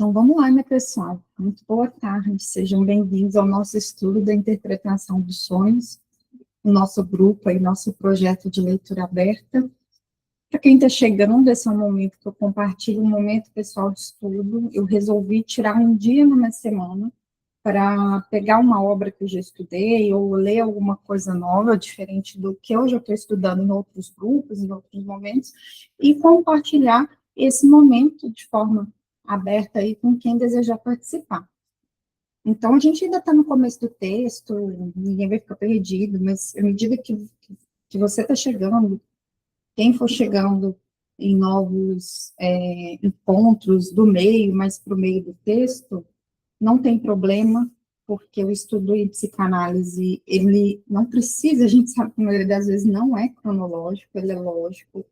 Então, vamos lá, né, pessoal? Muito boa tarde, sejam bem-vindos ao nosso estudo da interpretação dos sonhos, o nosso grupo aí, nosso projeto de leitura aberta. Para quem está chegando, esse é um momento que eu compartilho, um momento pessoal de estudo. Eu resolvi tirar um dia numa semana para pegar uma obra que eu já estudei, ou ler alguma coisa nova, diferente do que eu já estou estudando em outros grupos, em outros momentos, e compartilhar esse momento de forma aberta aí com quem desejar participar. Então, a gente ainda está no começo do texto, ninguém vai ficar perdido, mas à medida que você está chegando, quem for chegando em novos encontros do meio, mais para o meio do texto, não tem problema, porque o estudo em psicanálise, ele não precisa, a gente sabe que a maioria das vezes não é cronológico, ele é lógico.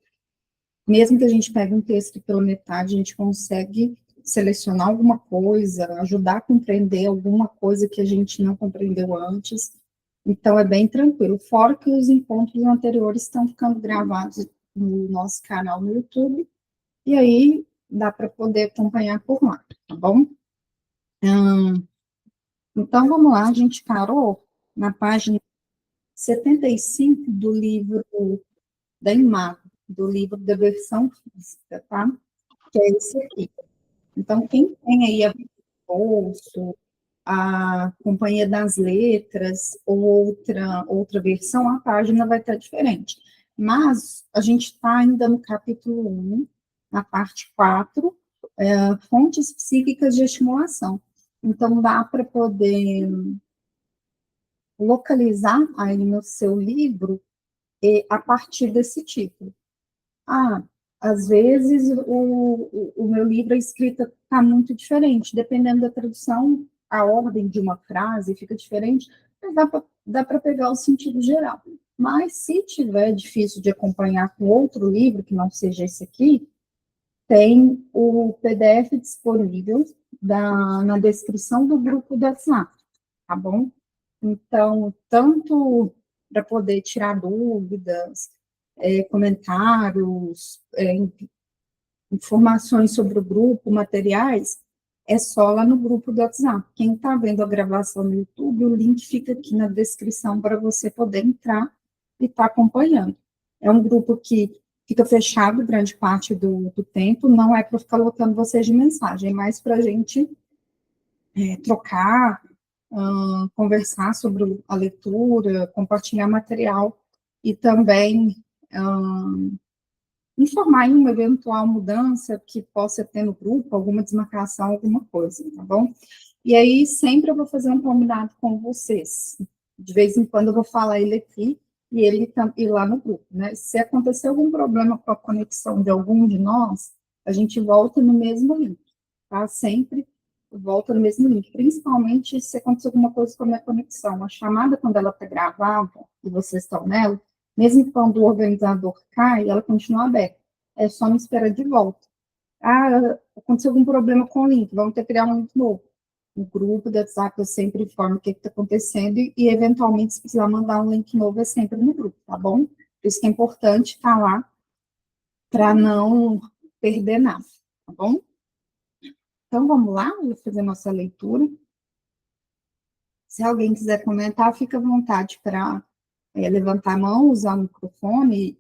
Mesmo que a gente pegue um texto pela metade, a gente consegue selecionar alguma coisa, ajudar a compreender alguma coisa que a gente não compreendeu antes. Então, é bem tranquilo. Fora que os encontros anteriores estão ficando gravados no nosso canal no YouTube, e aí dá para poder acompanhar por lá, tá bom? Então, vamos lá, a gente parou na página 75 do livro da Imago, do livro da versão física, tá? Que é esse aqui. Então, quem tem aí a bolso, a Companhia das Letras, ou outra versão, a página vai estar diferente. Mas a gente está ainda no capítulo 1, na parte 4, fontes psíquicas de estimulação. Então, dá para poder localizar aí no seu livro a partir desse título. Às vezes o meu livro, a escrita está muito diferente, dependendo da tradução, a ordem de uma frase fica diferente, mas dá para pegar o sentido geral. Mas se tiver difícil de acompanhar com outro livro, que não seja esse aqui, tem o PDF disponível na descrição do grupo do WhatsApp, tá bom? Então, tanto para poder tirar dúvidas, comentários, informações sobre o grupo, materiais, é só lá no grupo do WhatsApp. Quem está vendo a gravação no YouTube, o link fica aqui na descrição para você poder entrar e estar acompanhando. É um grupo que fica fechado grande parte do tempo, não é para ficar lotando vocês de mensagem, é mais para a gente trocar, conversar sobre a leitura, compartilhar material e também informar em uma eventual mudança que possa ter no grupo, alguma desmarcação, alguma coisa, tá bom? E aí, sempre eu vou fazer um combinado com vocês. De vez em quando eu vou falar ele aqui e ele ir lá no grupo, né? Se acontecer algum problema com a conexão de algum de nós, a gente volta no mesmo link, tá? Sempre volta no mesmo link, principalmente se acontecer alguma coisa com a minha conexão. A chamada, quando ela está gravada e vocês estão nela, mesmo quando o organizador cai, ela continua aberta. É só me esperar de volta. Aconteceu algum problema com o link, vamos ter que criar um link novo. O grupo do WhatsApp eu sempre informo o que está acontecendo e, eventualmente, se precisar mandar um link novo, é sempre no grupo, tá bom? Por isso que é importante estar lá para não perder nada, tá bom? Então, vamos lá, vou fazer nossa leitura. Se alguém quiser comentar, fica à vontade para levantar a mão, usar o microfone,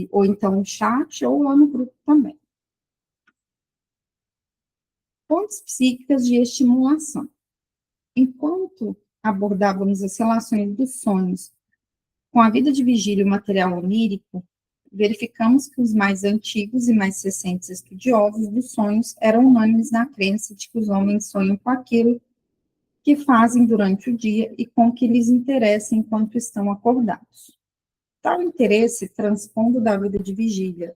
ou então o chat, ou lá no grupo também. Fontes psíquicas de estimulação. Enquanto abordávamos as relações dos sonhos com a vida de vigília e o material onírico, verificamos que os mais antigos e mais recentes estudiosos dos sonhos eram unânimes na crença de que os homens sonham com aquilo que fazem durante o dia e com o que lhes interessa enquanto estão acordados. Tal interesse, transpondo da vida de vigília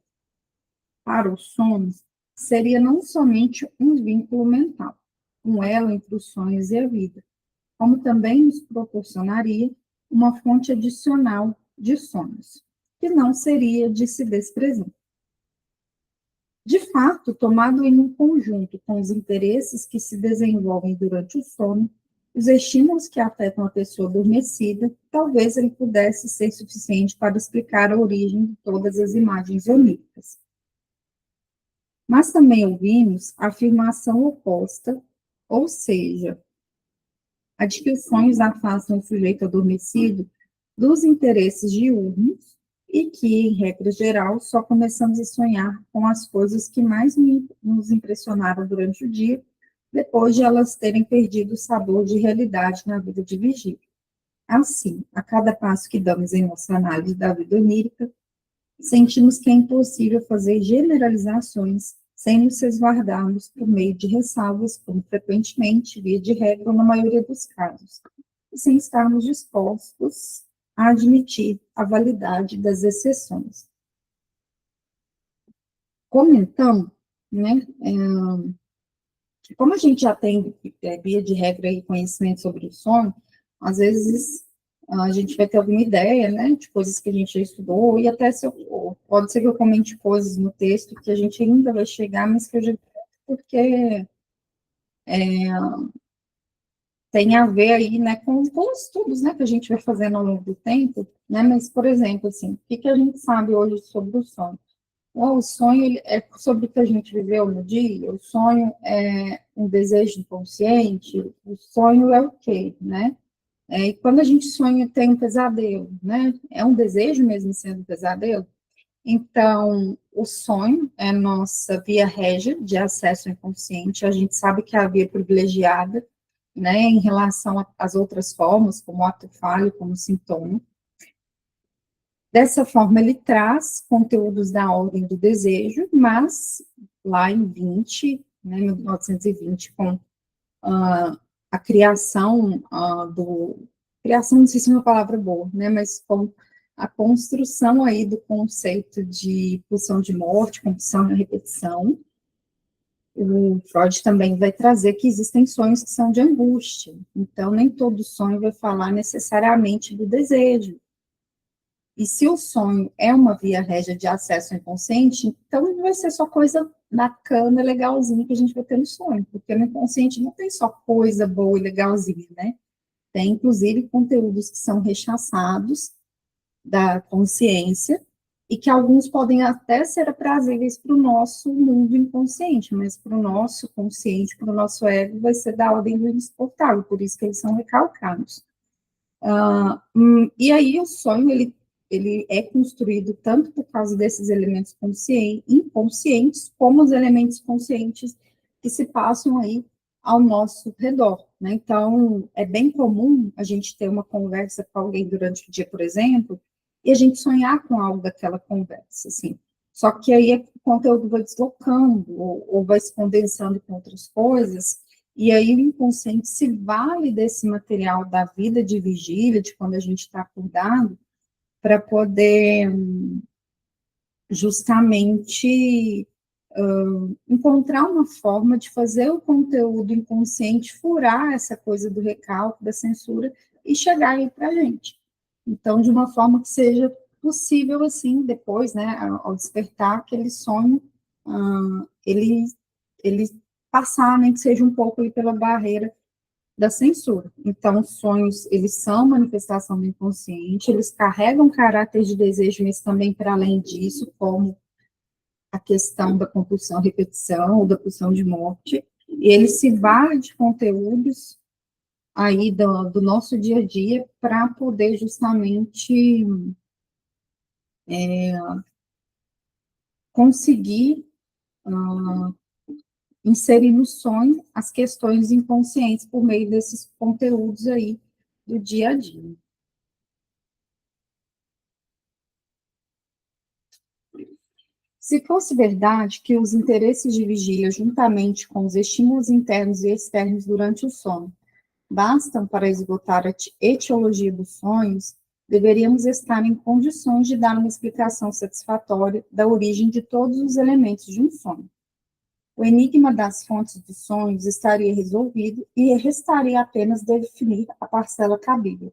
para os sonhos, seria não somente um vínculo mental, um elo entre os sonhos e a vida, como também nos proporcionaria uma fonte adicional de sonhos, que não seria de se desprezar. De fato, tomado em um conjunto com os interesses que se desenvolvem durante o sono, os estímulos que afetam a pessoa adormecida, talvez ele pudesse ser suficiente para explicar a origem de todas as imagens oníricas. Mas também ouvimos a afirmação oposta, ou seja, a de que os sonhos afastam o sujeito adormecido dos interesses diurnos e que, em regra geral, só começamos a sonhar com as coisas que mais nos impressionaram durante o dia, depois de elas terem perdido o sabor de realidade na vida de vigília. Assim, a cada passo que damos em nossa análise da vida onírica, sentimos que é impossível fazer generalizações sem nos resguardarmos por meio de ressalvas, como frequentemente, via de regra, ou na maioria dos casos, e sem estarmos dispostos a admitir a validade das exceções. Comentando, né, como a gente já tem, via de regra, e conhecimento sobre o sono, às vezes a gente vai ter alguma ideia, né, de coisas que a gente já estudou, e até pode ser que eu comente coisas no texto que a gente ainda vai chegar, mas que eu já porque tem a ver aí, né, com os estudos, né, que a gente vai fazendo ao longo do tempo, né, mas, por exemplo, assim, o que a gente sabe hoje sobre o sono? O sonho é sobre o que a gente viveu no dia, o sonho é um desejo inconsciente, o sonho é o quê, né? E quando a gente sonha, tem um pesadelo, né? É um desejo mesmo sendo um pesadelo? Então, o sonho é a nossa via régia de acesso ao inconsciente, a gente sabe que é a via privilegiada, né, em relação às outras formas, como ato falho, como sintoma. Dessa forma, ele traz conteúdos da ordem do desejo, mas lá em 1920, com a criação criação, não sei se é uma palavra boa, né, mas com a construção aí do conceito de pulsão de morte, compulsão e repetição, o Freud também vai trazer que existem sonhos que são de angústia, então nem todo sonho vai falar necessariamente do desejo. E se o sonho é uma via régia de acesso ao inconsciente, então não vai ser só coisa bacana, legalzinha que a gente vai ter no sonho, porque no inconsciente não tem só coisa boa e legalzinha, né? Tem, inclusive, conteúdos que são rechaçados da consciência e que alguns podem até ser aprazíveis para o nosso mundo inconsciente, mas para o nosso consciente, para o nosso ego, vai ser da ordem do insuportável, por isso que eles são recalcados. E aí o sonho, ele é construído tanto por causa desses elementos inconscientes, como os elementos conscientes que se passam aí ao nosso redor, né? Então, é bem comum a gente ter uma conversa com alguém durante o dia, por exemplo, e a gente sonhar com algo daquela conversa, assim. Só que aí o conteúdo vai deslocando, ou vai se condensando com outras coisas, e aí o inconsciente se vale desse material da vida de vigília, de quando a gente está acordado, para poder justamente encontrar uma forma de fazer o conteúdo inconsciente furar essa coisa do recalque, da censura, e chegar aí para a gente. Então, de uma forma que seja possível, assim, depois, né, ao despertar, aquele sonho, ele passar, nem que seja um pouco ali pela barreira da censura. Então, os sonhos, eles são manifestação do inconsciente, eles carregam caráter de desejo, mas também para além disso, como a questão da compulsão, repetição, ou da pulsão de morte, e ele se vale de conteúdos aí do nosso dia a dia para poder justamente conseguir inserir no sonho as questões inconscientes por meio desses conteúdos aí do dia a dia. Se fosse verdade que os interesses de vigília, juntamente com os estímulos internos e externos durante o sono, bastam para esgotar a etiologia dos sonhos, deveríamos estar em condições de dar uma explicação satisfatória da origem de todos os elementos de um sonho. O enigma das fontes dos sonhos estaria resolvido e restaria apenas definir a parcela cabível,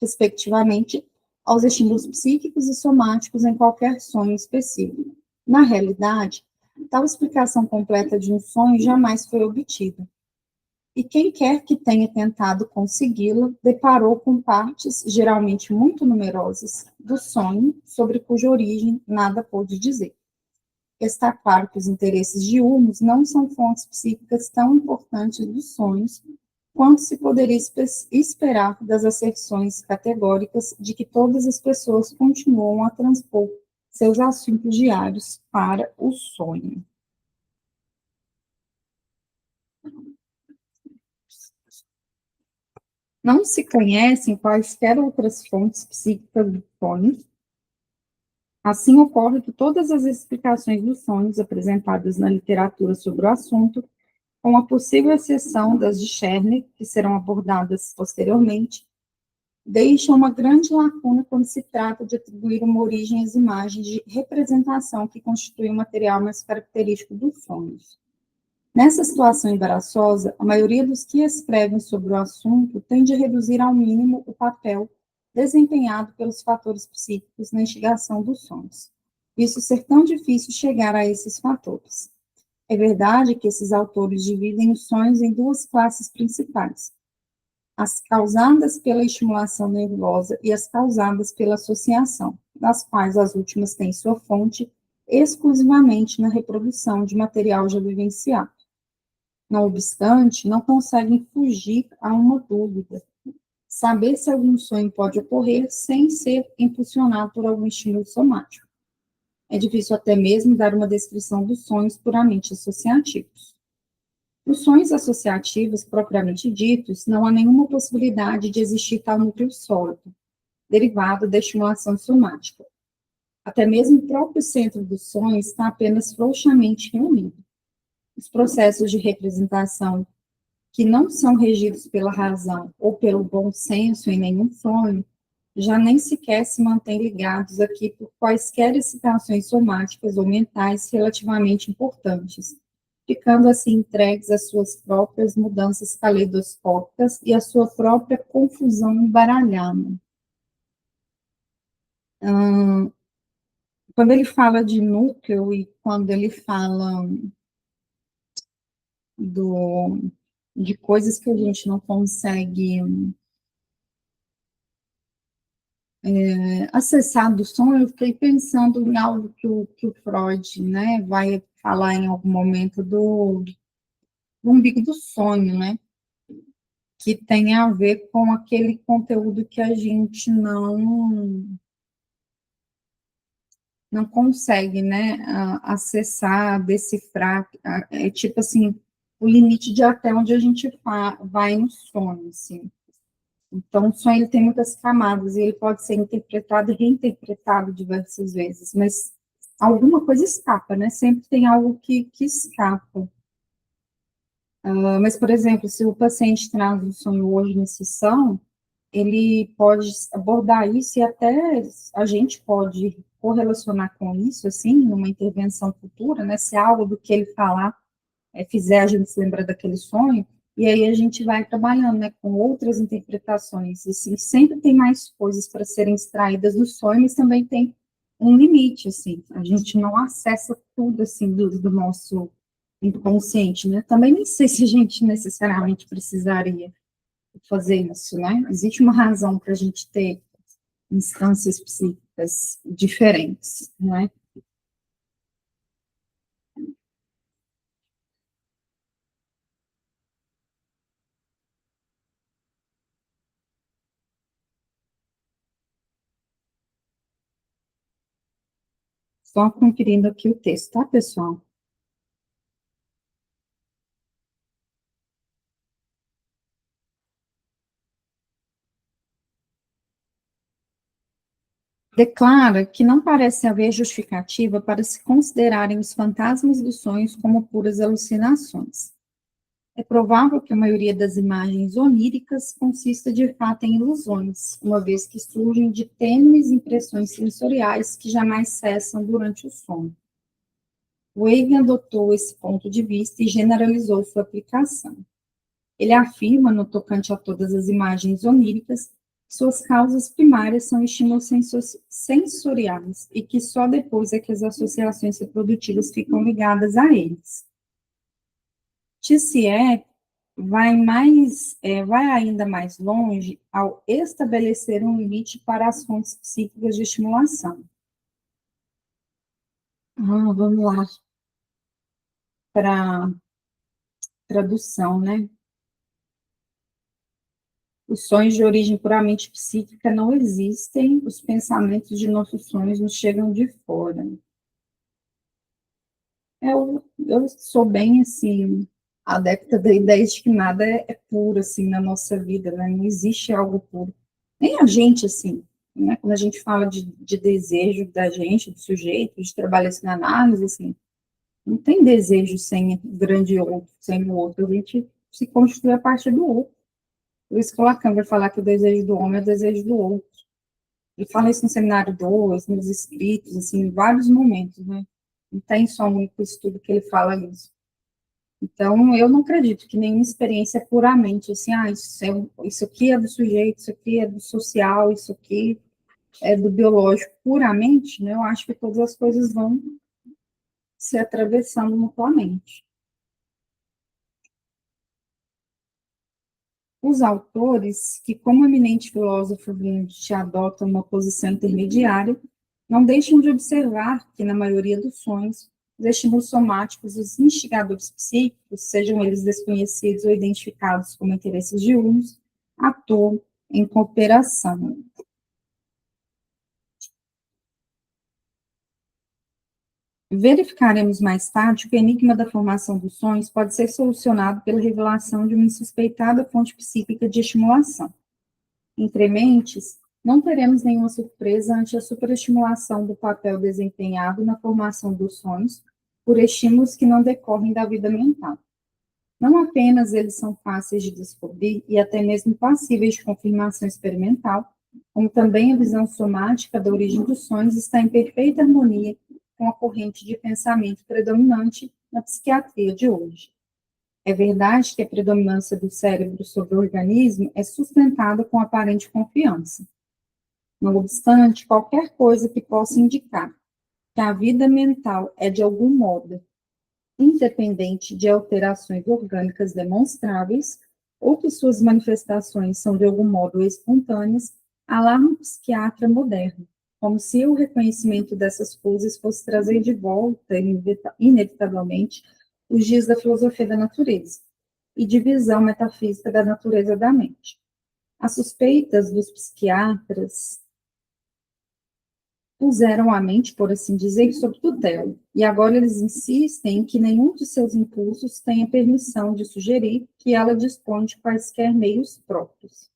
respectivamente, aos estímulos psíquicos e somáticos em qualquer sonho específico. Na realidade, tal explicação completa de um sonho jamais foi obtida. E quem quer que tenha tentado consegui-la, deparou com partes, geralmente muito numerosas, do sonho, sobre cuja origem nada pôde dizer. está claro que os interesses diurnos não são fontes psíquicas tão importantes dos sonhos quanto se poderia esperar das asserções categóricas de que todas as pessoas continuam a transpor seus assuntos diários para o sonho. Não se conhecem quaisquer outras fontes psíquicas do sonho. Assim, ocorre que todas as explicações dos sonhos apresentadas na literatura sobre o assunto, com a possível exceção das de Cherny, que serão abordadas posteriormente, deixam uma grande lacuna quando se trata de atribuir uma origem às imagens de representação que constituem o material mais característico dos sonhos. Nessa situação embaraçosa, a maioria dos que escrevem sobre o assunto tende a reduzir ao mínimo o papel desempenhado pelos fatores psíquicos na instigação dos sonhos. Isso ser tão difícil chegar a esses fatores. É verdade que esses autores dividem os sonhos em duas classes principais: as causadas pela estimulação nervosa e as causadas pela associação, das quais as últimas têm sua fonte exclusivamente na reprodução de material já vivenciado. Não obstante, não conseguem fugir a uma dúvida: saber se algum sonho pode ocorrer sem ser impulsionado por algum estímulo somático. É difícil até mesmo dar uma descrição dos sonhos puramente associativos. Nos sonhos associativos, propriamente ditos, não há nenhuma possibilidade de existir tal núcleo sólido, derivado da estimulação somática. Até mesmo o próprio centro do sonho está apenas frouxamente reunido. Os processos de representação que não são regidos pela razão ou pelo bom senso em nenhum sonho, já nem sequer se mantêm ligados aqui por quaisquer excitações somáticas ou mentais relativamente importantes, ficando assim entregues às suas próprias mudanças caleidoscópicas e à sua própria confusão embaralhada. Quando ele fala de núcleo e quando ele fala de coisas que a gente não consegue acessar do sonho, eu fiquei pensando em algo que o Freud, né, vai falar em algum momento do umbigo do sonho, né, que tem a ver com aquele conteúdo que a gente não consegue, né, acessar, decifrar, é tipo assim, o limite de até onde a gente vai no sonho, assim. Então, o sonho ele tem muitas camadas e ele pode ser interpretado e reinterpretado diversas vezes, mas alguma coisa escapa, né? Sempre tem algo que escapa. Mas, por exemplo, se o paciente traz um sonho hoje na sessão, ele pode abordar isso e até a gente pode correlacionar com isso, assim, numa intervenção futura, né? Se algo do que ele falar fizer a gente se lembrar daquele sonho, e aí a gente vai trabalhando, né, com outras interpretações, assim, sempre tem mais coisas para serem extraídas do sonho, mas também tem um limite, assim, a gente não acessa tudo, assim, do nosso inconsciente, né, também nem sei se a gente necessariamente precisaria fazer isso, né, existe uma razão para a gente ter instâncias psíquicas diferentes, né. Só conferindo aqui o texto, tá, pessoal? Declara que não parece haver justificativa para se considerarem os fantasmas dos sonhos como puras alucinações. É provável que a maioria das imagens oníricas consista de fato em ilusões, uma vez que surgem de tênues impressões sensoriais que jamais cessam durante o sono. Wave adotou esse ponto de vista e generalizou sua aplicação. Ele afirma, no tocante a todas as imagens oníricas, suas causas primárias são estímulos sensoriais e que só depois é que as associações reprodutivas ficam ligadas a eles. Tissier vai ainda mais longe ao estabelecer um limite para as fontes psíquicas de estimulação. Vamos lá para tradução, né? Os sonhos de origem puramente psíquica não existem, os pensamentos de nossos sonhos nos chegam de fora. Eu sou bem, assim, adepta da ideia de que nada é puro, assim, na nossa vida, né? Não existe algo puro. Nem a gente, assim, né? Quando a gente fala de desejo da gente, do sujeito, de trabalho assim, na análise, assim, não tem desejo sem o grande outro, sem o outro. A gente se constitui a partir do outro. Por isso que o Lacan vai falar que o desejo do homem é o desejo do outro. Ele fala isso no seminário 2, nos escritos, assim, em vários momentos, né? Não tem só um único estudo que ele fala isso. Então, eu não acredito que nenhuma experiência é puramente assim, isso aqui é do sujeito, isso aqui é do social, isso aqui é do biológico, puramente, né? Eu acho que todas as coisas vão se atravessando mutuamente. Os autores, que como eminente filósofo Wundt adotam uma posição intermediária, não deixam de observar que, na maioria dos sonhos, os estímulos somáticos, os instigadores psíquicos, sejam eles desconhecidos ou identificados como interesses diurnos, atuam em cooperação. Verificaremos mais tarde que o enigma da formação dos sonhos pode ser solucionado pela revelação de uma insuspeitada fonte psíquica de estimulação. Entre mentes, não teremos nenhuma surpresa ante a superestimulação do papel desempenhado na formação dos sonhos por estímulos que não decorrem da vida mental. Não apenas eles são fáceis de descobrir e até mesmo passíveis de confirmação experimental, como também a visão somática da origem dos sonhos está em perfeita harmonia com a corrente de pensamento predominante na psiquiatria de hoje. É verdade que a predominância do cérebro sobre o organismo é sustentada com aparente confiança. Não obstante, qualquer coisa que possa indicar que a vida mental é de algum modo independente de alterações orgânicas demonstráveis, ou que suas manifestações são de algum modo espontâneas, alarma o psiquiatra moderno, como se o reconhecimento dessas coisas fosse trazer de volta, inevitavelmente, os dias da filosofia da natureza e de visão metafísica da natureza da mente. As suspeitas dos psiquiatras puseram a mente, por assim dizer, sob tutela, e agora eles insistem em que nenhum de seus impulsos tenha permissão de sugerir que ela dispõe de quaisquer meios próprios.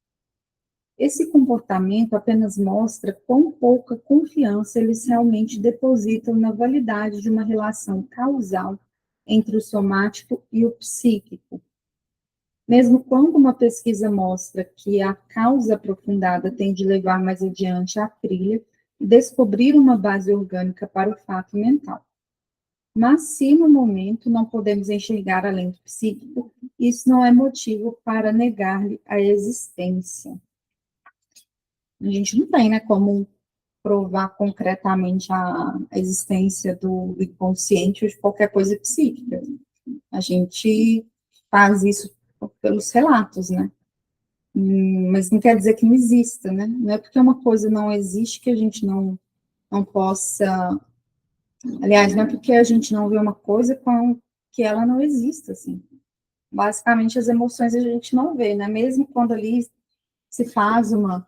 Esse comportamento apenas mostra quão pouca confiança eles realmente depositam na validade de uma relação causal entre o somático e o psíquico. Mesmo quando uma pesquisa mostra que a causa aprofundada tem de levar mais adiante a trilha e descobrir uma base orgânica para o fato mental. Mas se no momento não podemos enxergar além do psíquico, isso não é motivo para negar-lhe a existência. A gente não tem, né, como provar concretamente a existência do inconsciente ou de qualquer coisa psíquica. A gente faz isso pelos relatos, né? Mas não quer dizer que não exista, né? Não é porque uma coisa não existe que a gente não possa. Aliás, não é porque a gente não vê uma coisa que ela não exista, assim. Basicamente, as emoções a gente não vê, né? Mesmo quando ali se faz uma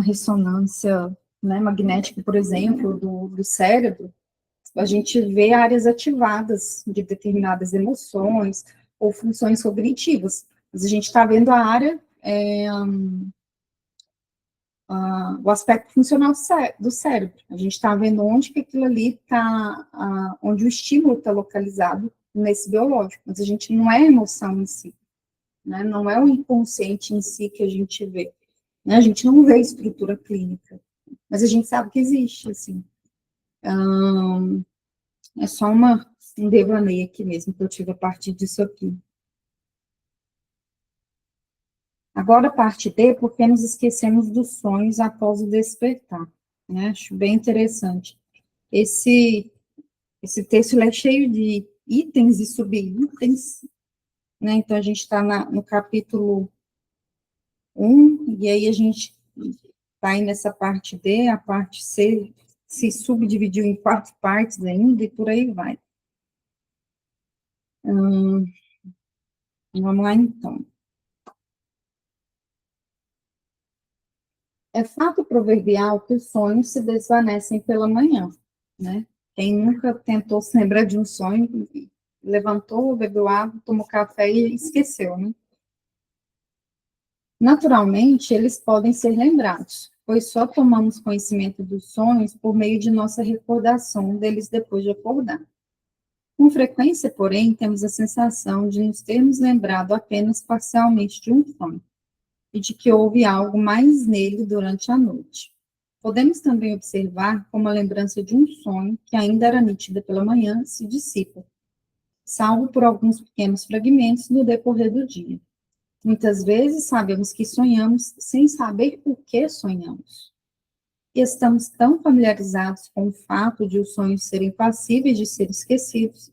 ressonância, né, magnética, por exemplo, do cérebro, a gente vê áreas ativadas de determinadas emoções ou funções cognitivas. Mas a gente está vendo a área o aspecto funcional do cérebro. A gente está vendo onde que aquilo ali está, onde o estímulo está localizado nesse biológico, mas a gente não é a emoção em si, né? Não é o inconsciente em si que a gente vê, né? A gente não vê a estrutura clínica, mas a gente sabe que existe, assim. É só um devaneio aqui mesmo que eu tive a partir disso aqui. Agora, a parte D, porque nos esquecemos dos sonhos após o despertar, né? Acho bem interessante. Esse texto é cheio de itens e subitens, né? Então, a gente está no capítulo 1, e aí a gente está aí nessa parte D, a parte C se subdividiu em 4 partes ainda, e por aí vai. Vamos lá, então. É fato proverbial que os sonhos se desvanecem pela manhã, né? Quem nunca tentou se lembrar de um sonho, levantou, bebeu água, tomou café e esqueceu, né? Naturalmente, eles podem ser lembrados, pois só tomamos conhecimento dos sonhos por meio de nossa recordação deles depois de acordar. Com frequência, porém, temos a sensação de nos termos lembrado apenas parcialmente de um sonho, e de que houve algo mais nele durante a noite. Podemos também observar como a lembrança de um sonho, que ainda era nítida pela manhã, se dissipa, salvo por alguns pequenos fragmentos no decorrer do dia. Muitas vezes sabemos que sonhamos sem saber por que sonhamos. E estamos tão familiarizados com o fato de os sonhos serem passíveis de ser esquecidos,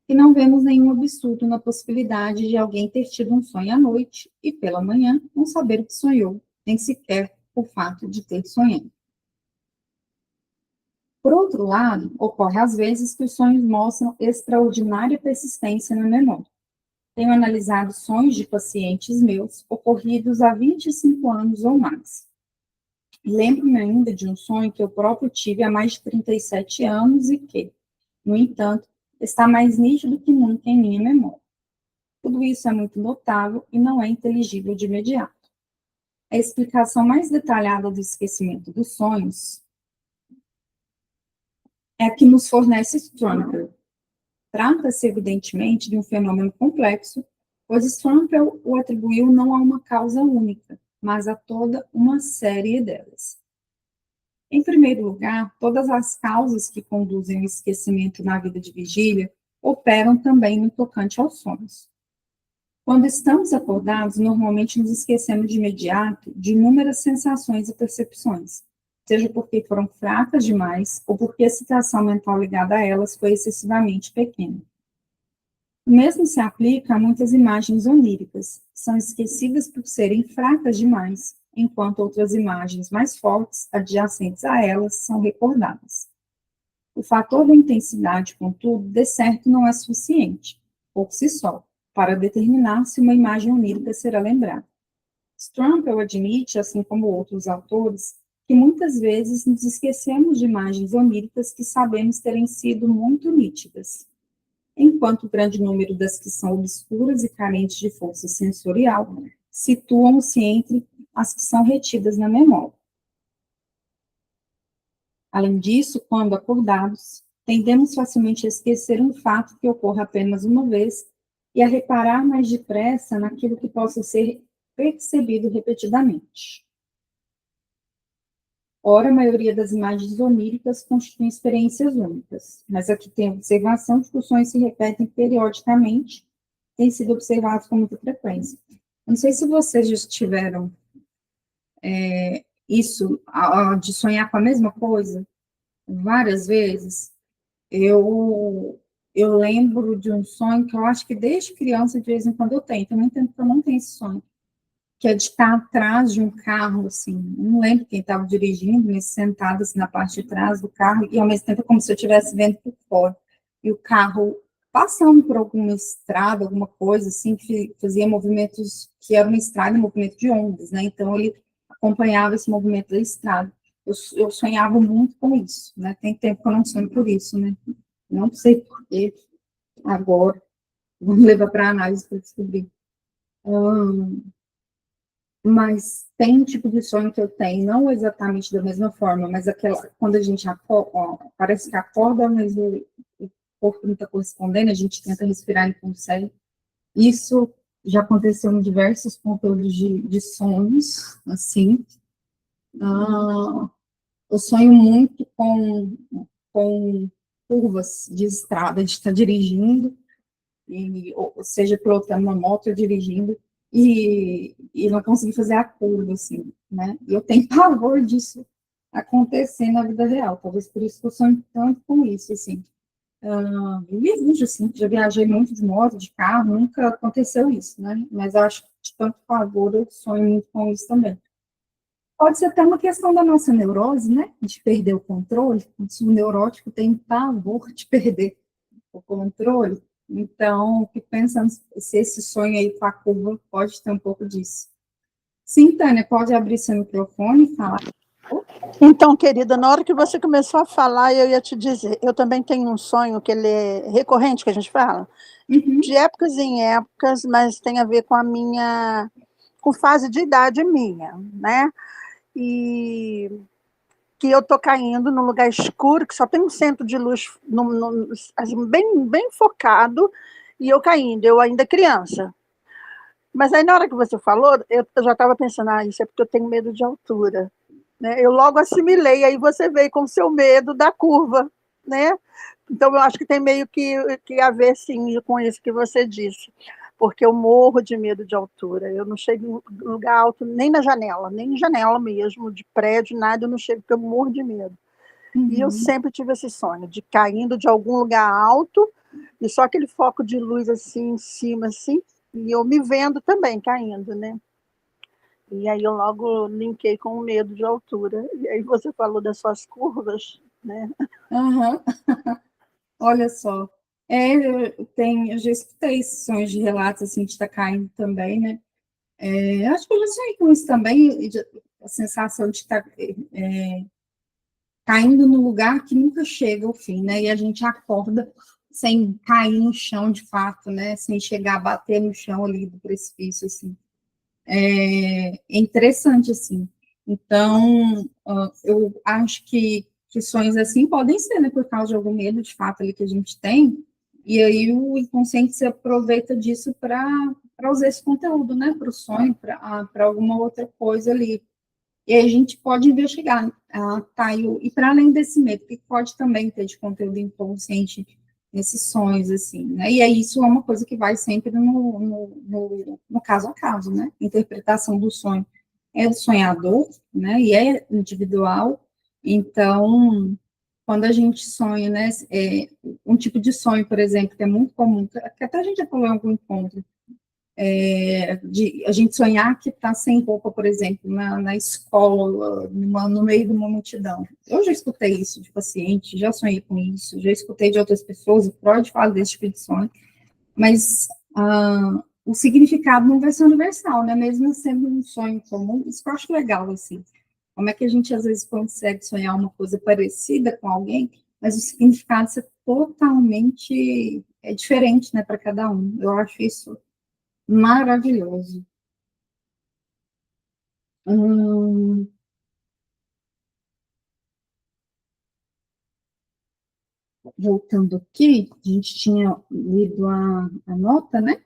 que não vemos nenhum absurdo na possibilidade de alguém ter tido um sonho à noite e, pela manhã, não saber o que sonhou, nem sequer o fato de ter sonhado. Por outro lado, ocorre às vezes que os sonhos mostram extraordinária persistência na memória. Tenho analisado sonhos de pacientes meus ocorridos há 25 anos ou mais. Lembro-me ainda de um sonho que eu próprio tive há mais de 37 anos e que, no entanto, está mais nítido que nunca em minha memória. Tudo isso é muito notável e não é inteligível de imediato. A explicação mais detalhada do esquecimento dos sonhos é a que nos fornece Strumper. Trata-se, evidentemente, de um fenômeno complexo, pois Strumper o atribuiu não a uma causa única, mas a toda uma série delas. Em primeiro lugar, todas as causas que conduzem ao esquecimento na vida de vigília operam também no tocante aos sonhos. Quando estamos acordados, normalmente nos esquecemos de imediato de inúmeras sensações e percepções, seja porque foram fracas demais ou porque a excitação mental ligada a elas foi excessivamente pequena. O mesmo se aplica a muitas imagens oníricas, que são esquecidas por serem fracas demais, enquanto outras imagens mais fortes, adjacentes a elas, são recordadas. O fator da intensidade, contudo, de certo não é suficiente, por si só, para determinar se uma imagem onírica será lembrada. Strumper admite, assim como outros autores, que muitas vezes nos esquecemos de imagens oníricas que sabemos terem sido muito nítidas, enquanto o grande número das que são obscuras e carentes de força sensorial situam-se entre as que são retidas na memória. Além disso, quando acordados, tendemos facilmente a esquecer um fato que ocorre apenas uma vez e a reparar mais depressa naquilo que possa ser percebido repetidamente. Ora, a maioria das imagens oníricas constituem experiências únicas, mas aqui tem a observação de que os sonhos se repetem periodicamente, têm sido observados com muita frequência. Não sei se vocês já tiveram isso, de sonhar com a mesma coisa, várias vezes. Eu lembro de um sonho que eu acho que desde criança, de vez em quando eu tenho, também tempo que eu não tenho esse sonho, que é de estar atrás de um carro, assim, não lembro quem estava dirigindo, mas sentado assim, na parte de trás do carro, e ao mesmo tempo é como se eu estivesse vendo por fora. E o carro passando por alguma estrada, alguma coisa assim, que fazia movimentos, que era uma estrada, um movimento de ondas, né? Então ele acompanhava esse movimento da estrada. Eu sonhava muito com isso, né? Tem tempo que eu não sonho por isso, né? Não sei porquê, agora, vamos levar para análise para descobrir. Mas tem um tipo de sonho que eu tenho, não exatamente da mesma forma, mas aquela, quando a gente acorda, parece que acorda, mas o corpo não está correspondendo, a gente tenta respirar e não consegue. Isso já aconteceu em diversos conteúdos de sonhos, assim. Eu sonho muito com curvas de estrada, de estar dirigindo, ou seja, pilotando uma moto ou dirigindo, e não conseguir fazer a curva, assim, né? E eu tenho pavor disso acontecer na vida real, talvez por isso que eu sonho tanto com isso, assim. Eu viajo, assim, já viajei muito de moto, de carro, nunca aconteceu isso, né? Mas acho que de tanto pavor eu sonho muito com isso também. Pode ser até uma questão da nossa neurose, né? De perder o controle. O neurótico tem pavor de perder o controle. Então, fico pensando se esse sonho aí com a curva pode ter um pouco disso. Sim, Tânia, pode abrir seu microfone e falar. Então, querida, na hora que você começou a falar, eu ia te dizer, eu também tenho um sonho que ele é recorrente, que a gente fala, de épocas em épocas, mas tem a ver com a minha, com fase de idade minha, né? E que eu tô caindo num lugar escuro, que só tem um centro de luz assim, bem focado, e eu caindo, eu ainda criança. Mas aí na hora que você falou, eu já estava pensando, isso é porque eu tenho medo de altura. Né? Eu logo assimilei, aí você veio com o seu medo da curva, né? Então eu acho que tem meio que a ver, sim, com isso que você disse, porque eu morro de medo de altura, eu não chego em lugar alto nem na janela, nem em janela mesmo, de prédio, nada, eu não chego, porque eu morro de medo. E eu sempre tive esse sonho, de caindo de algum lugar alto, e só aquele foco de luz assim, em cima, assim, e eu me vendo também caindo, né? E aí eu logo linkei com o medo de altura. E aí você falou das suas curvas, né? Uhum. Olha só. Eu já escutei esses sonhos de relatos assim, de estar caindo também, né? Acho que eu já sonhei com isso também, a sensação de estar caindo no lugar que nunca chega ao fim, né? E a gente acorda sem cair no chão de fato, né? Sem chegar a bater no chão ali do precipício, assim. É interessante, assim. Então, eu acho que sonhos assim podem ser, né? Por causa de algum medo, de fato, ali que a gente tem, e aí o inconsciente se aproveita disso para usar esse conteúdo, né? Para o sonho, para alguma outra coisa ali. E aí a gente pode investigar, tá? E para além desse medo, que pode também ter de conteúdo inconsciente nesses sonhos, assim, né? E aí isso é uma coisa que vai sempre no caso a caso, né? Interpretação do sonho é do sonhador, né? E é individual. Então, quando a gente sonha, né? Um tipo de sonho, por exemplo, que é muito comum, que até a gente já falou em algum encontro, de a gente sonhar que está sem roupa, por exemplo, na escola, no meio de uma multidão. Eu já escutei isso de paciente, já sonhei com isso, já escutei de outras pessoas, o Freud fala desse tipo de sonho, mas o significado não vai ser universal, né? Mesmo sendo um sonho comum, isso que eu acho legal, assim. Como é que a gente, às vezes, consegue sonhar uma coisa parecida com alguém, mas o significado é totalmente diferente, né, para cada um. Eu acho isso maravilhoso. Voltando aqui, a gente tinha lido a nota, né?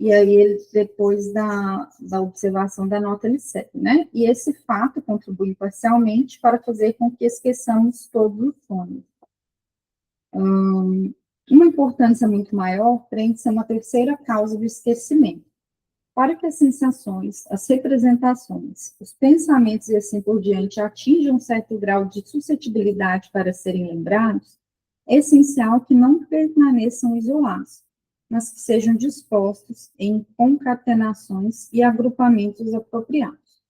E aí, ele, depois da observação da nota, ele segue, né? E esse fato contribui parcialmente para fazer com que esqueçamos todos os sonhos. Uma importância muito maior prende-se a uma terceira causa do esquecimento. Para que as sensações, as representações, os pensamentos e assim por diante atinjam um certo grau de suscetibilidade para serem lembrados, é essencial que não permaneçam isolados, mas que sejam dispostos em concatenações e agrupamentos apropriados.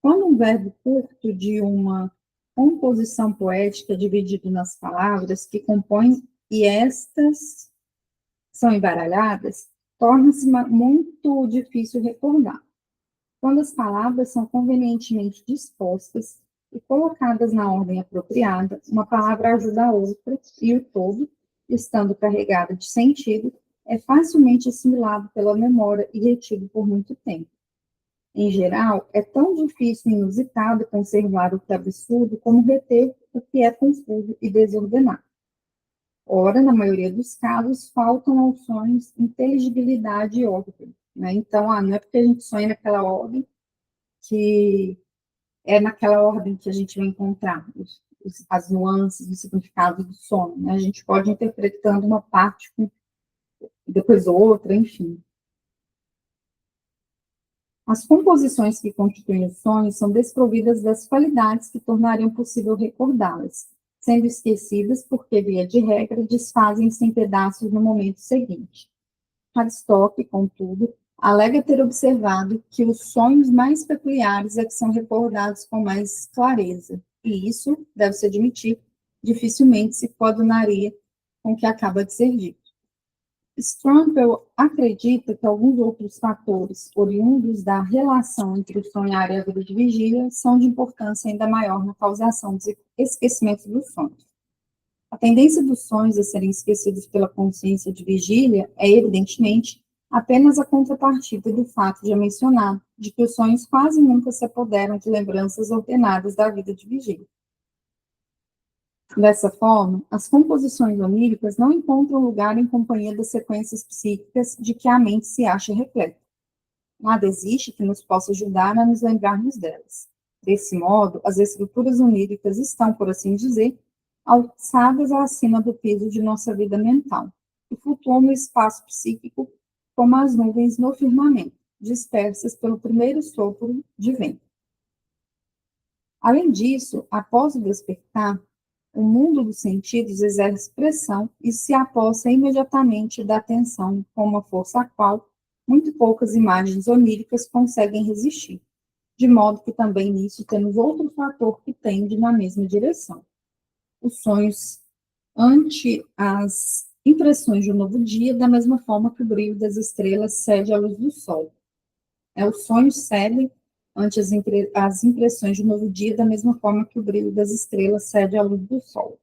Quando um verbo curto de uma composição poética dividido nas palavras que compõem e estas são embaralhadas, torna-se muito difícil recordar. Quando as palavras são convenientemente dispostas e colocadas na ordem apropriada, uma palavra ajuda a outra e o todo, estando carregado de sentido, é facilmente assimilado pela memória e retido por muito tempo. Em geral, é tão difícil e inusitado conservar o que é absurdo como reter o que é confuso e desordenado. Ora, na maioria dos casos, faltam aos sonhos inteligibilidade e ordem. Né? Então, não é porque a gente sonha naquela ordem que é naquela ordem que a gente vai encontrar as nuances, o significado do sonho. Né? A gente pode ir interpretando uma parte e depois outra, enfim. As composições que constituem os sonhos são desprovidas das qualidades que tornariam possível recordá-las, sendo esquecidas porque, via de regra, desfazem-se em pedaços no momento seguinte. Aristóteles, contudo, alega ter observado que os sonhos mais peculiares é que são recordados com mais clareza, e isso, deve-se admitir, dificilmente se coadunaria com o que acaba de ser dito. Strampel acredita que alguns outros fatores oriundos da relação entre o sonhar e a vida de vigília são de importância ainda maior na causação dos esquecimentos dos sonhos. A tendência dos sonhos a serem esquecidos pela consciência de vigília é, evidentemente, apenas a contrapartida do fato já mencionado, de que os sonhos quase nunca se apoderam de lembranças ordenadas da vida de vigília. Dessa forma, as composições oníricas não encontram lugar em companhia das sequências psíquicas de que a mente se acha repleta. Nada existe que nos possa ajudar a nos lembrarmos delas. Desse modo, as estruturas oníricas estão, por assim dizer, alçadas acima do peso de nossa vida mental, e flutuam no espaço psíquico como as nuvens no firmamento, dispersas pelo primeiro sopro de vento. Além disso, após o despertar, o mundo dos sentidos exerce pressão e se apossa imediatamente da atenção com uma força a qual muito poucas imagens oníricas conseguem resistir, de modo que também nisso temos outro fator que tende na mesma direção. Os sonhos ante as impressões de um novo dia, da mesma forma que o brilho das estrelas cede à luz do sol. Os sonhos cedem ante as impressões de um novo dia, da mesma forma que o brilho das estrelas cede à luz do sol.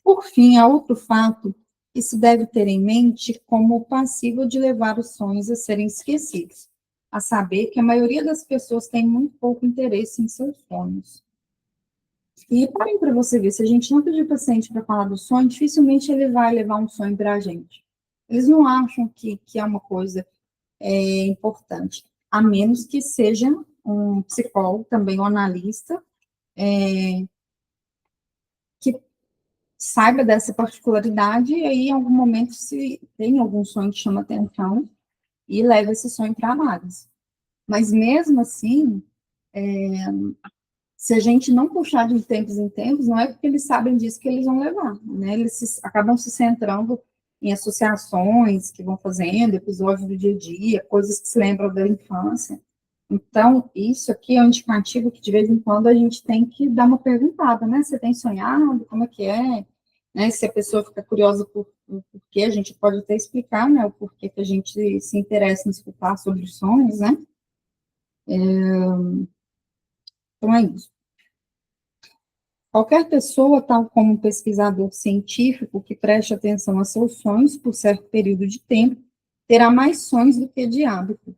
Por fim, há outro fato que se deve ter em mente como passível de levar os sonhos a serem esquecidos, a saber que a maioria das pessoas tem muito pouco interesse em seus sonhos. E parem para você ver, se a gente não pedir paciente para falar do sonho, dificilmente ele vai levar um sonho para a gente. Eles não acham que é uma coisa importante, a menos que seja um psicólogo, também um analista, que saiba dessa particularidade e aí, em algum momento, se tem algum sonho que chama atenção, e leva esse sonho para análise. Mas, mesmo assim, se a gente não puxar de tempos em tempos, não é porque eles sabem disso que eles vão levar, né? Eles acabam se centrando em associações que vão fazendo, episódios do dia a dia, coisas que se lembram da infância. Então, isso aqui é um indicativo que, de vez em quando, a gente tem que dar uma perguntada, né? Você tem sonhado? Como é que é? Né? Se a pessoa fica curiosa por quê, a gente pode até explicar, né? O porquê que a gente se interessa em escutar sobre os sonhos, né? Então, é isso. Qualquer pessoa, tal como um pesquisador científico que preste atenção a seus sonhos por certo período de tempo, terá mais sonhos do que de hábito,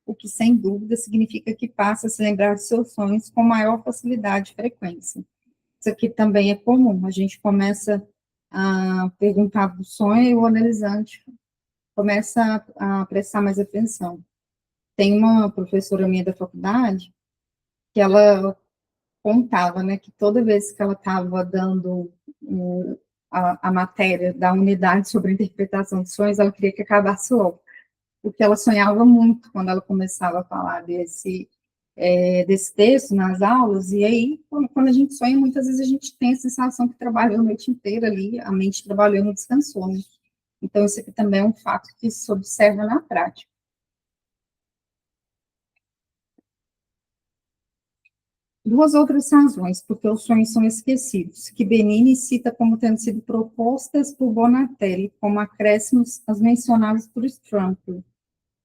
o que, sem dúvida, significa que passa a se lembrar de seus sonhos com maior facilidade e frequência. Isso aqui também é comum, a gente começa a perguntar do sonho e o analisante começa a prestar mais atenção. Tem uma professora minha da faculdade que ela contava, né, que toda vez que ela estava dando a matéria da unidade sobre interpretação de sonhos, ela queria que acabasse logo, porque ela sonhava muito quando ela começava a falar desse texto nas aulas, e aí, quando a gente sonha, muitas vezes a gente tem a sensação que trabalhou a noite inteira ali, a mente trabalhou e não descansou, né? Então, isso aqui também é um fato que se observa na prática. Duas outras razões, porque os sonhos são esquecidos, que Benini cita como tendo sido propostas por Bonatelli, como acréscimos às mencionadas por Strampel,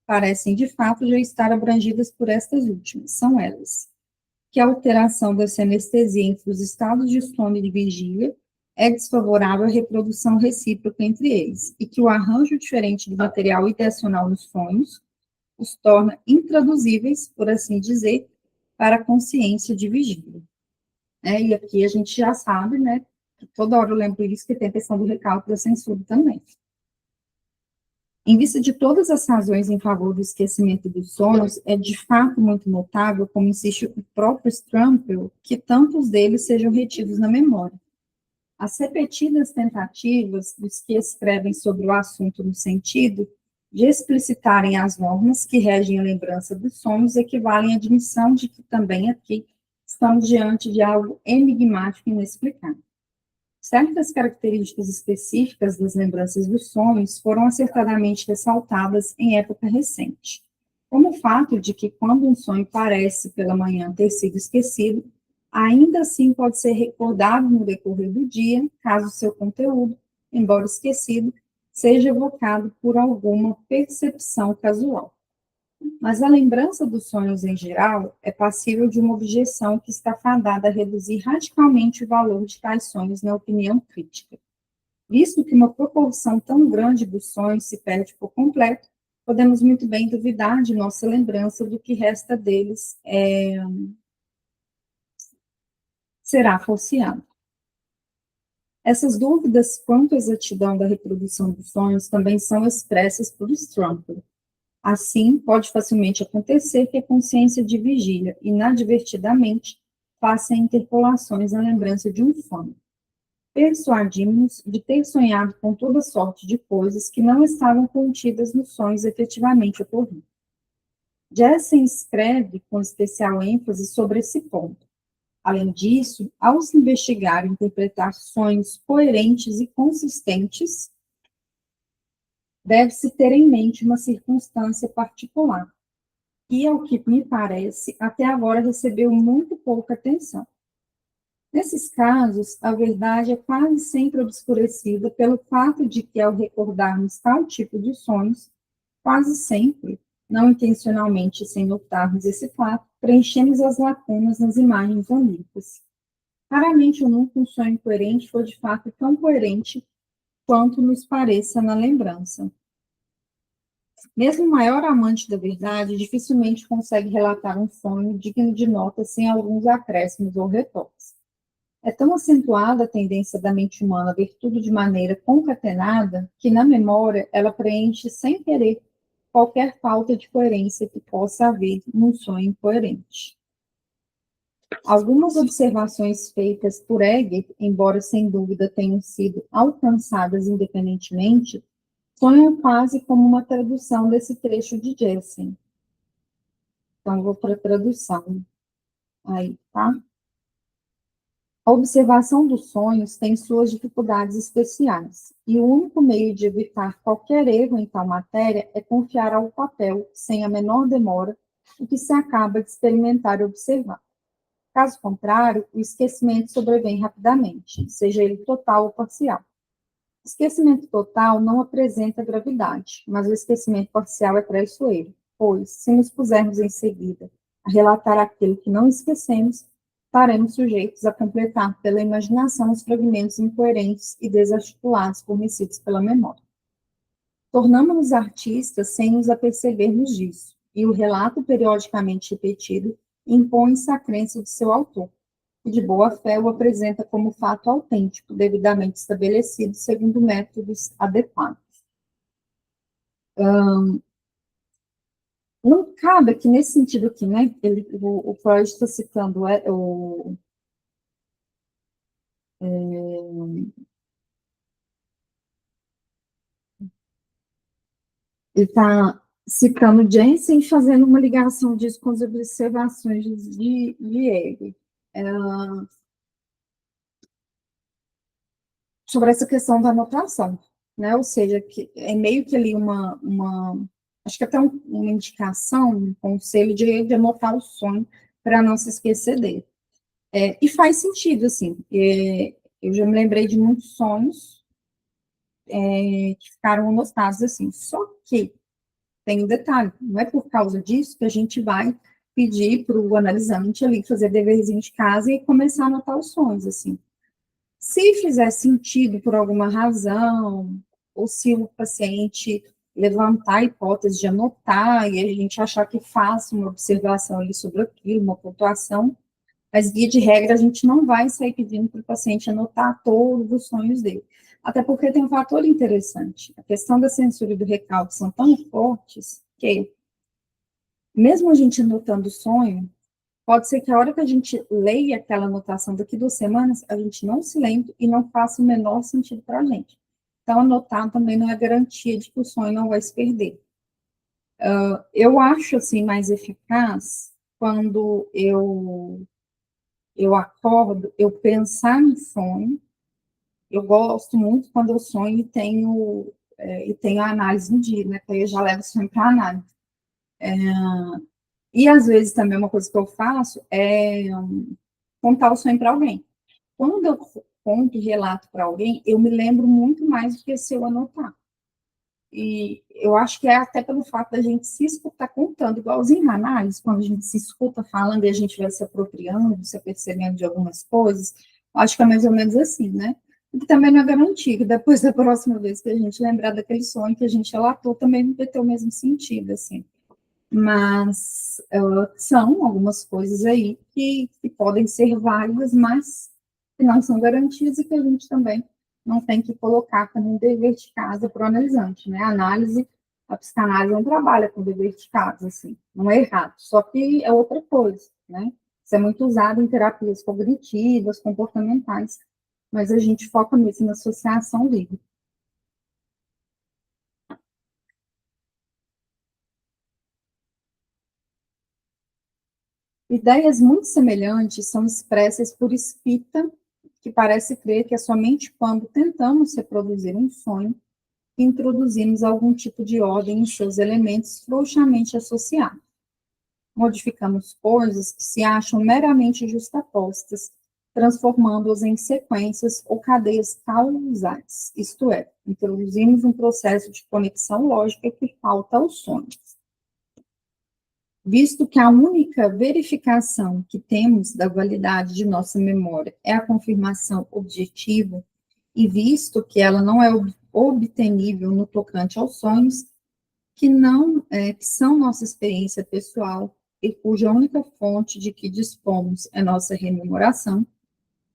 parecem, de fato, já estar abrangidas por estas últimas. São elas: que a alteração da anestesia entre os estados de sono e de vigília é desfavorável à reprodução recíproca entre eles, e que o arranjo diferente do material ideacional nos sonhos os torna intraduzíveis, por assim dizer, para a consciência de vigília. E aqui a gente já sabe, né, que toda hora eu lembro isso, que tem a questão do recalque da censura também. Em vista de todas as razões em favor do esquecimento dos sonhos, é de fato muito notável, como insiste o próprio Strampel, que tantos deles sejam retidos na memória. As repetidas tentativas dos que escrevem sobre o assunto no sentido de explicitarem as normas que regem a lembrança dos sonhos equivalem à admissão de que também aqui estamos diante de algo enigmático e inexplicável. certas características específicas das lembranças dos sonhos foram acertadamente ressaltadas em época recente, como o fato de que quando um sonho parece pela manhã ter sido esquecido, ainda assim pode ser recordado no decorrer do dia, caso seu conteúdo, embora esquecido, seja evocado por alguma percepção casual. Mas a lembrança dos sonhos em geral é passível de uma objeção que está fadada a reduzir radicalmente o valor de tais sonhos na opinião crítica. Visto que uma proporção tão grande dos sonhos se perde por completo, podemos muito bem duvidar de nossa lembrança do que resta deles será falseado. Essas dúvidas quanto à exatidão da reprodução dos sonhos também são expressas por Stramper. Assim, pode facilmente acontecer que a consciência de vigília, inadvertidamente, faça interpolações na lembrança de um sonho. Persuadimos-nos de ter sonhado com toda sorte de coisas que não estavam contidas nos sonhos efetivamente ocorridos. Jessen escreve com especial ênfase sobre esse ponto. Além disso, ao se investigar e interpretar sonhos coerentes e consistentes, deve-se ter em mente uma circunstância particular, que, ao que me parece, até agora recebeu muito pouca atenção. Nesses casos, a verdade é quase sempre obscurecida pelo fato de que, ao recordarmos tal tipo de sonhos, quase sempre, não intencionalmente sem notarmos esse fato, preenchemos as lacunas nas imagens onípicas. Raramente ou nunca um sonho coerente foi de fato tão coerente quanto nos pareça na lembrança. Mesmo o maior amante da verdade dificilmente consegue relatar um sonho digno de nota sem alguns acréscimos ou retoques. É tão acentuada a tendência da mente humana a ver tudo de maneira concatenada que, na memória, ela preenche sem querer qualquer falta de coerência que possa haver num sonho incoerente. Algumas observações feitas por Egger, embora sem dúvida tenham sido alcançadas independentemente, sonham quase como uma tradução desse trecho de Jessen. Então, vou para a tradução. Aí, tá? A observação dos sonhos tem suas dificuldades especiais, e o único meio de evitar qualquer erro em tal matéria é confiar ao papel, sem a menor demora, o que se acaba de experimentar e observar. Caso contrário, o esquecimento sobrevém rapidamente, seja ele total ou parcial. O esquecimento total não apresenta gravidade, mas o esquecimento parcial é traiçoeiro, pois, se nos pusermos em seguida a relatar aquilo que não esquecemos, estaremos sujeitos a completar pela imaginação os fragmentos incoerentes e desarticulados fornecidos pela memória. Tornamos-nos artistas sem nos apercebermos disso, e o relato periodicamente repetido impõe-se à crença de seu autor, que de boa fé o apresenta como fato autêntico, devidamente estabelecido segundo métodos adequados. Não cabe aqui nesse sentido aqui, né? O Freud está citando ele está citando Jensen, fazendo uma ligação disso com as observações de Hegel. Sobre essa questão da anotação, né? Ou seja, que é meio que ali acho que até uma indicação, um conselho de anotar o sonho para não se esquecer dele. E faz sentido, assim. Eu já me lembrei de muitos sonhos que ficaram anotados assim. Só que tem um detalhe, não é por causa disso que a gente vai pedir para o analisante ali fazer deverzinho de casa e começar a anotar os sonhos, assim. Se fizer sentido por alguma razão, ou se o paciente levantar a hipótese de anotar e a gente achar que faça uma observação ali sobre aquilo, uma pontuação, mas via de regra a gente não vai sair pedindo para o paciente anotar todos os sonhos dele. Até porque tem um fator interessante. A questão da censura e do recalque são tão fortes que, mesmo a gente anotando o sonho, pode ser que a hora que a gente leia aquela anotação daqui 2 semanas, a gente não se lembre e não faça o menor sentido para a gente. Então, anotar também não é garantia de que o sonho não vai se perder. Eu acho, assim, mais eficaz quando eu acordo, eu pensar no sonho, eu gosto muito quando eu sonho e tenho a análise no dia, né? Porque aí eu já levo o sonho para análise. E às vezes também uma coisa que eu faço é contar o sonho para alguém. Quando eu conto e relato para alguém, eu me lembro muito mais do que se eu anotar. E eu acho que é até pelo fato da gente se escutar contando, igualzinho na análise, quando a gente se escuta falando e a gente vai se apropriando, se apercebendo de algumas coisas, acho que é mais ou menos assim, né? E que também não é garantido que depois da próxima vez que a gente lembrar daquele sonho que a gente relatou, também não vai ter o mesmo sentido, assim. Mas são algumas coisas aí que podem ser válidas, mas que não são garantidas e que a gente também não tem que colocar como um dever de casa para o analisante, né? A psicanálise não trabalha com dever de casa, assim, não é errado, só que é outra coisa, né? Isso é muito usado em terapias cognitivas, comportamentais, mas a gente foca mesmo na associação livre. Ideias muito semelhantes são expressas por Spita, que parece crer que é somente quando tentamos reproduzir um sonho que introduzimos algum tipo de ordem em seus elementos frouxamente associados. Modificamos coisas que se acham meramente justapostas, transformando-as em sequências ou cadeias causais, isto é, introduzimos um processo de conexão lógica que falta aos sonhos. Visto que a única verificação que temos da validade de nossa memória é a confirmação objetiva, e visto que ela não é obtenível no tocante aos sonhos, que são nossa experiência pessoal e cuja única fonte de que dispomos é nossa rememoração,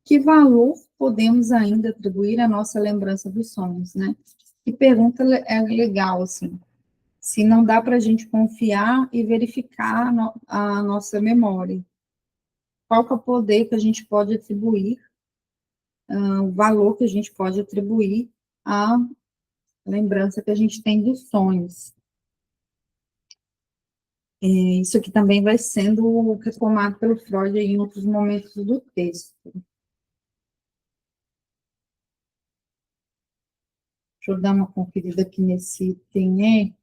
que valor podemos ainda atribuir à nossa lembrança dos sonhos, né? Que pergunta é legal, assim. Se não dá para a gente confiar e verificar a nossa memória. Qual que é o poder que a gente pode atribuir, o valor que a gente pode atribuir à lembrança que a gente tem dos sonhos. Isso aqui também vai sendo retomado pelo Freud em outros momentos do texto. Deixa eu dar uma conferida aqui nesse item E.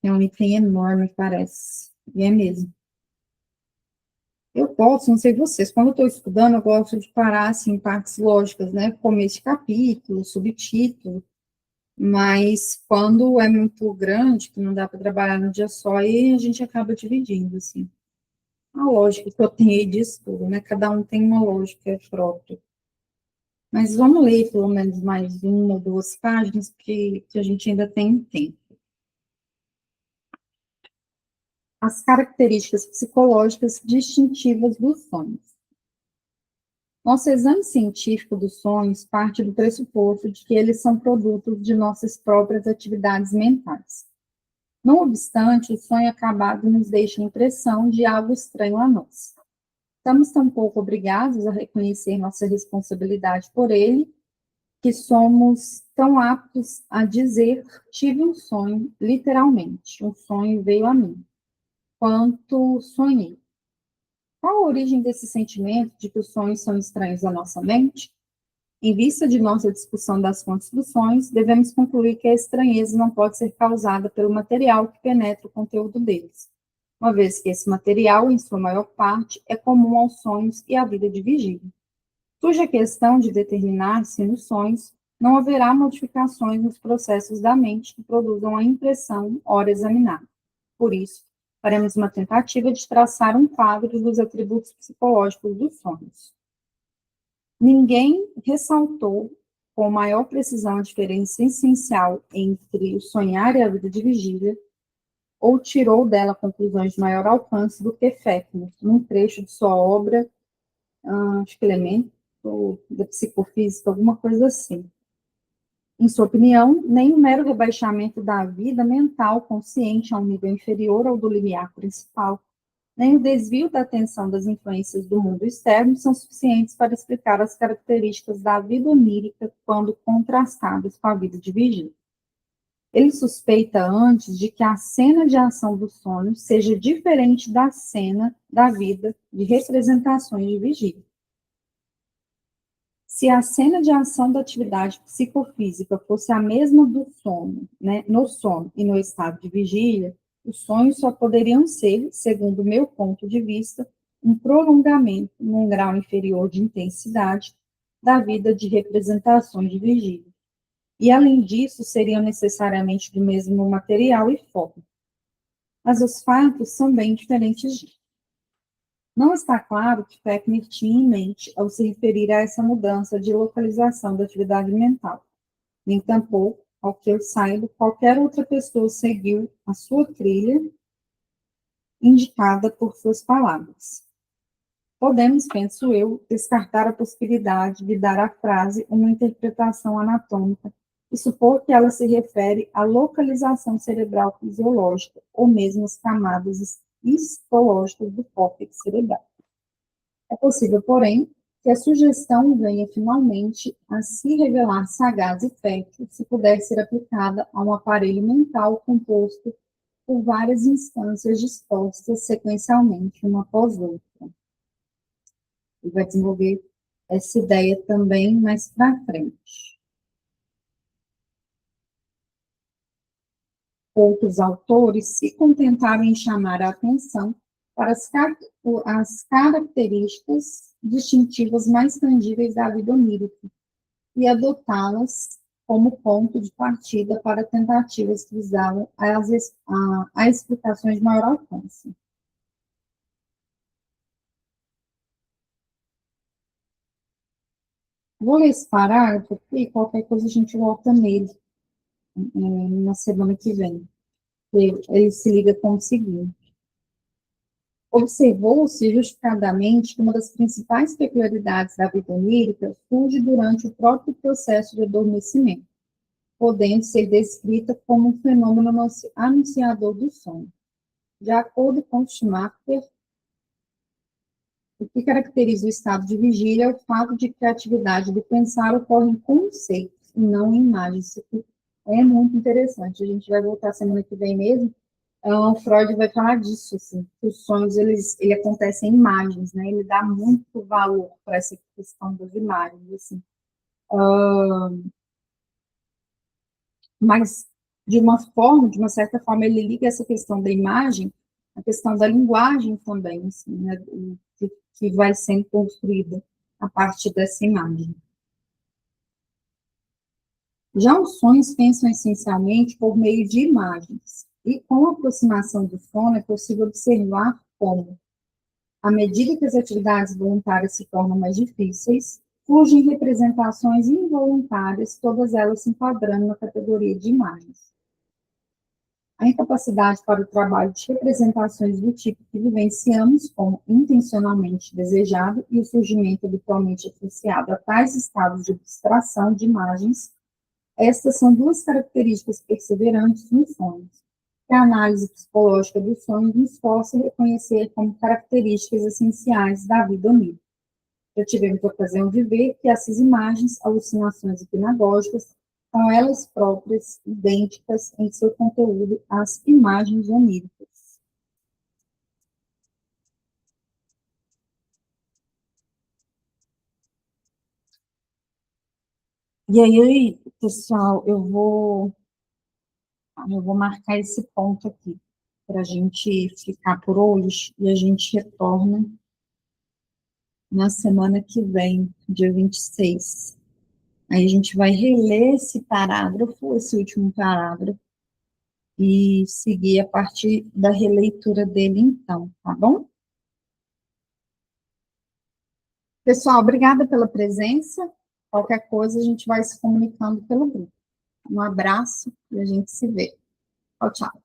É um item enorme, parece. E é mesmo. Eu posso, não sei vocês, quando eu estou estudando, eu gosto de parar, assim, em partes lógicas, né? Começo de capítulo, subtítulo, mas quando é muito grande, que não dá para trabalhar no dia só, aí a gente acaba dividindo, assim. A lógica que eu tenho aí de estudo, né? Cada um tem uma lógica própria. Mas vamos ler pelo menos mais uma ou duas páginas, que a gente ainda tem tempo. As características psicológicas distintivas dos sonhos. Nosso exame científico dos sonhos parte do pressuposto de que eles são produtos de nossas próprias atividades mentais. Não obstante, o sonho acabado nos deixa a impressão de algo estranho a nós. Estamos tampouco obrigados a reconhecer nossa responsabilidade por ele, que somos tão aptos a dizer: tive um sonho, literalmente, um sonho veio a mim, quanto sonhei. Qual a origem desse sentimento de que os sonhos são estranhos à nossa mente? Em vista de nossa discussão das fontes dos sonhos, devemos concluir que a estranheza não pode ser causada pelo material que penetra o conteúdo deles, uma vez que esse material, em sua maior parte, é comum aos sonhos e à vida de vigília. Surge a questão de determinar se nos sonhos não haverá modificações nos processos da mente que produzam a impressão ora examinada. Por isso, faremos uma tentativa de traçar um quadro dos atributos psicológicos dos sonhos. Ninguém ressaltou com maior precisão a diferença essencial entre o sonhar e a vida de vigília, ou tirou dela conclusões de maior alcance do que Fechner, num trecho de sua obra, acho que Elemento da Psicofísica, alguma coisa assim. Em sua opinião, nem o mero rebaixamento da vida mental consciente a um nível inferior ao do limiar principal, nem o desvio da atenção das influências do mundo externo são suficientes para explicar as características da vida onírica quando contrastadas com a vida de vigília. Ele suspeita antes de que a cena de ação do sonho seja diferente da cena da vida de representações de vigília. Se a cena de ação da atividade psicofísica fosse a mesma do sono, né, no sono e no estado de vigília, os sonhos só poderiam ser, segundo o meu ponto de vista, um prolongamento, num grau inferior de intensidade, da vida de representações de vigília. E, além disso, seriam necessariamente do mesmo material e forma. Mas os fatos são bem diferentes disso. Não está claro o que Fechner tinha em mente ao se referir a essa mudança de localização da atividade mental. Nem tampouco, ao que eu saiba, qualquer outra pessoa seguiu a sua trilha indicada por suas palavras. Podemos, penso eu, descartar a possibilidade de dar à frase uma interpretação anatômica e supor que ela se refere à localização cerebral fisiológica ou mesmo às camadas histológicas do córtex cerebral. É possível, porém, que a sugestão venha finalmente a se revelar sagaz e fértil se puder ser aplicada a um aparelho mental composto por várias instâncias dispostas sequencialmente uma após outra. E vai desenvolver essa ideia também mais para frente. Outros autores se contentaram em chamar a atenção para as características distintivas mais tangíveis da vida onírica e adotá-las como ponto de partida para tentativas que visavam a explicações de maior alcance. Vou ler esse parágrafo aqui e qualquer coisa a gente volta nele na semana que vem. Ele se liga com o seguinte. Observou-se justificadamente que uma das principais peculiaridades da vida onírica surge durante o próprio processo de adormecimento, podendo ser descrita como um fenômeno anunciador do sono. De acordo com Schumacher, o que caracteriza o estado de vigília é o fato de que a atividade do pensar ocorre em conceitos e não em imagens. Isso aqui é muito interessante. A gente vai voltar semana que vem mesmo. Freud vai falar disso, assim, que os sonhos, ele acontecem em imagens, né? Ele dá muito valor para essa questão das imagens, assim. Mas, de uma certa forma, ele liga essa questão da imagem à questão da linguagem também, assim, né? Que vai sendo construída a partir dessa imagem. Já os sonhos pensam essencialmente por meio de imagens, e com a aproximação do sono é possível observar como, à medida que as atividades voluntárias se tornam mais difíceis, surgem representações involuntárias, todas elas se enquadrando na categoria de imagens. A incapacidade para o trabalho de representações do tipo que vivenciamos como intencionalmente desejado e o surgimento habitualmente associado a tais estados de abstração de imagens, estas são duas características perseverantes nos sonhos, que a análise psicológica dos sonhos nos força a reconhecer como características essenciais da vida onírica. Já tivemos a ocasião de ver que essas imagens, alucinações hipnagógicas, são elas próprias idênticas em seu conteúdo às imagens oníricas. E aí, pessoal, eu vou marcar esse ponto aqui, para a gente ficar por hoje, e a gente retorna na semana que vem, dia 26. Aí a gente vai reler esse parágrafo, esse último parágrafo, e seguir a partir da releitura dele, então, tá bom? Pessoal, obrigada pela presença. Qualquer coisa, a gente vai se comunicando pelo grupo. Um abraço e a gente se vê. Tchau, tchau.